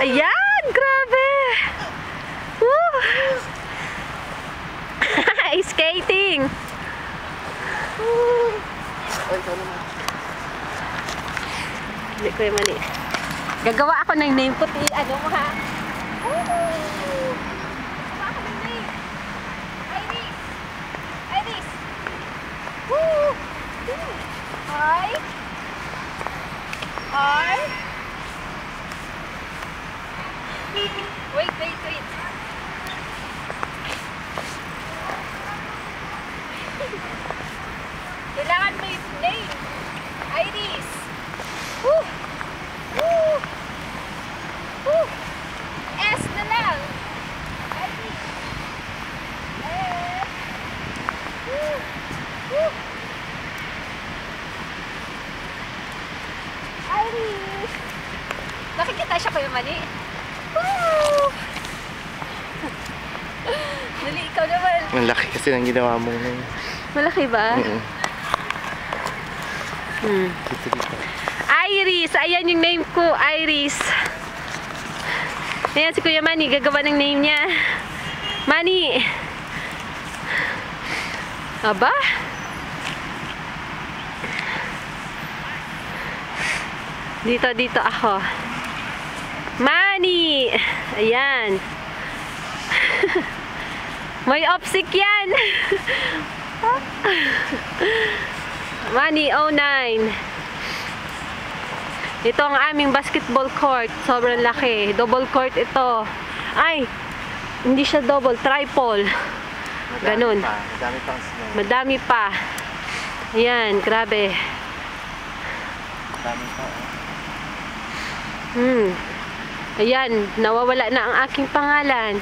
Ayan! Grabe! Woo! Skating! Hindi ko yung mali. Gagawa ako ng name puti. Ano mo ha? Gagawa ako ng name. Iris! Iris! Woo! I wait. Kailangan mo yung name. Iris. Woo! Woo! Woo! S na lang. Iris. S. Woo! Woo! Iris. Nakikita siya kayo mali. Woo! Dali, ikaw naman. Ang laki kasi ng ginawa mo ngayon. Malaki ba? Dito. Iris! Ayan yung name ko, Iris. Ayan si Kuya Manny, gagawa ng name niya. Manny! Aba? Dito ako. Manny! Ayan. May opsik yan. Manny 09. Ito ang aming basketball court. Sobrang laki. Double court ito. Ay, hindi siya double, triple. Ganun. Madami pang snow. Madami pa. Ayan, grabe. Madami pa. Ayan, nawawala na ang aking pangalan.